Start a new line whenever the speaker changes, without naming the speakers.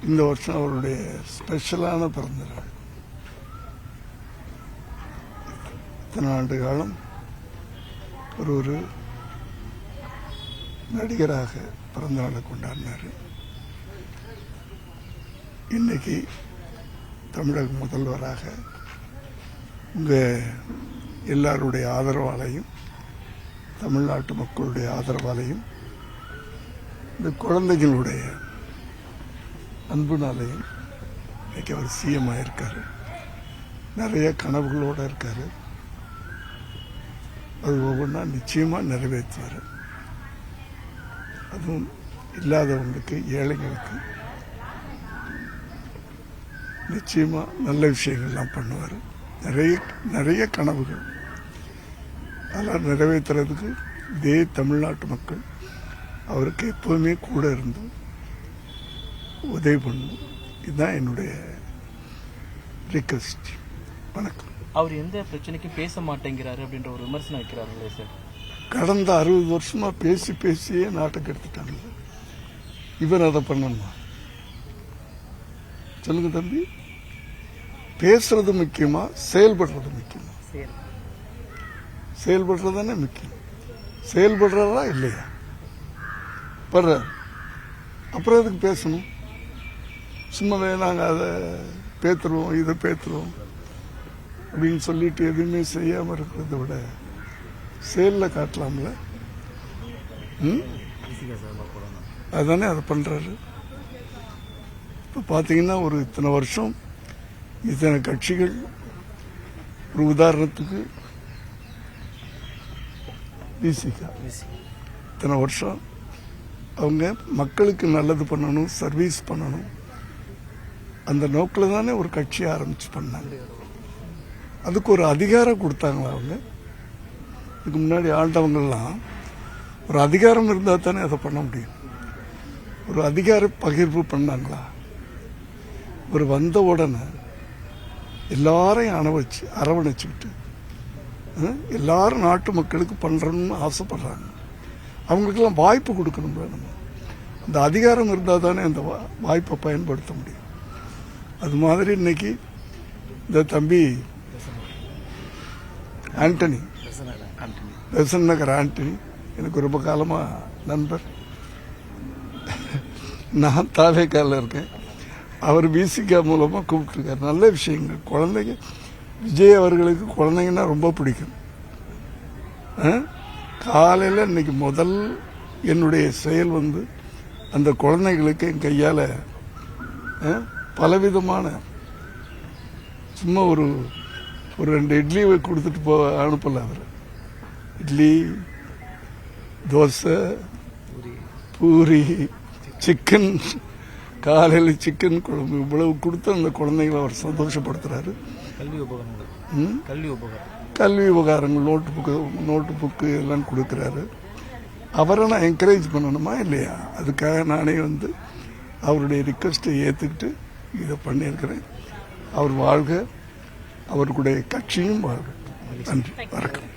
இந்த வருஷம் அவருடைய ஸ்பெஷலான பிறந்தநாள். இத்தனை ஆண்டு காலம் ஒரு நடிகராக பிறந்தநாளை கொண்டாடினார். இன்னைக்கு தமிழக முதல்வராக உங்கள் எல்லாருடைய ஆதரவாலையும் தமிழ்நாட்டு மக்களுடைய ஆதரவாலையும் இந்த குழந்தைகளுடைய அன்புனாலையும் இன்னைக்கு அவர் சிஎம் ஆயிருக்காரு. நிறைய கனவுகளோடு இருக்காரு. அது ஒவ்வொன்றா நிச்சயமாக நிறைவேற்றுவார். அதுவும் இல்லாதவங்களுக்கு, ஏழைங்களுக்கு நிச்சயமாக நல்ல விஷயங்கள்லாம் பண்ணுவார். நிறைய கனவுகள் அதெல்லாம் நிறைவேற்றுறதுக்கு இதே தமிழ்நாட்டு மக்கள் அவருக்கு எப்போதுமே கூட இருந்து உதவி பண்ணணும். இதுதான் என்னுடைய ரிக்வெஸ்ட். வணக்கம்.
அவர் எந்த பிரச்சனைக்கும் பேச மாட்டேங்கிறாரு அப்படின்ற ஒரு விமர்சனம் வைக்கிறாரு சார்.
கடந்த 60 வருஷமா பேசியே நாட்டுக்கு எடுத்துட்டாங்க. இவர் அதை பண்ணணுமா? சொல்லுங்க தம்பி. பேசுறது முக்கியமா, செயல்படுறது முக்கியமா? செயல்படுறது தானே முக்கியம். செயல்படுறதா இல்லையா? படுற அப்புறம் எதுக்கு பேசணும்? சும்மாவே நாங்கள் அதை பேத்துருவோம், இதை பேத்துருவோம் அப்படின்னு சொல்லிட்டு எதுவுமே செய்யாமல் இருக்கிறத விட செயலில் காட்டலாம்ல. அதுதானே அதை பண்றாரு. இப்போ பார்த்தீங்கன்னா ஒரு இத்தனை வருஷம் இத்தனை கட்சிகள், ஒரு உதாரணத்துக்கு விசிகா இத்தனை வருஷம் அவங்க மக்களுக்கு நல்லது பண்ணணும், சர்வீஸ் பண்ணணும், அந்த நோக்கில் தானே ஒரு கட்சி ஆரம்பிச்சு பண்ணாங்க. அதுக்கு ஒரு அதிகாரம் கொடுத்தாங்களா அவங்க? இதுக்கு முன்னாடி ஆண்டவங்கள்லாம் ஒரு அதிகாரம் இருந்தால் தானே அதை பண்ண முடியும். ஒரு அதிகார பகிர்வு பண்ணாங்களா? ஒரு வந்த உடனே எல்லாரையும் அரவணைச்சுக்கிட்டு எல்லாரும் நாட்டு மக்களுக்கு பண்றணும்னு ஆசைப்படுறாங்க. அவங்களுக்கெல்லாம் வாய்ப்பு கொடுக்கணும்ல. நம்ம அந்த அதிகாரம் இருந்தால் தானே அந்த வாய்ப்பை பயன்படுத்த முடியும். அது மாதிரி இன்னைக்கு இந்த தம்பி ஆண்டனி, பெசன்ட் நகர் ஆண்டனி எனக்கு ரொம்ப காலமா நண்பர். நான் தாவேக்கால இருக்கேன். அவர் விசிகா மூலமா கூப்பிட்டுருக்காரு. நல்ல விஷயங்கள். குழந்தைங்க, விஜய் அவர்களுக்கு குழந்தைங்கன்னா ரொம்ப பிடிக்கும். காலையில் இன்னைக்கு முதல் என்னுடைய செயல் அந்த குழந்தைகளுக்கு என் கையால் பலவிதமான சும்மா ஒரு 2 இட்லியை கொடுத்துட்டு அனுப்பல. அவர் இட்லி, தோசை, பூரி, சிக்கன், காலையில் சிக்கன் குழம்பு இவ்வளவு கொடுத்து அந்த குழந்தைகளை அவர் சந்தோஷப்படுத்துறாரு. கல்வி உபகாரங்கள், நோட்டு புக்கு எல்லாம் கொடுக்குறாரு. அவரை நான் என்கரேஜ் பண்ணணுமா இல்லையா? அதுக்காக நானே அவருடைய ரிக்வெஸ்ட்டை ஏற்றுக்கிட்டு இதை பண்ணியிருக்கிறேன். அவர் வாழ்க, அவருடைய கட்சியும் வாழ்க. நன்றி. வணக்கம்.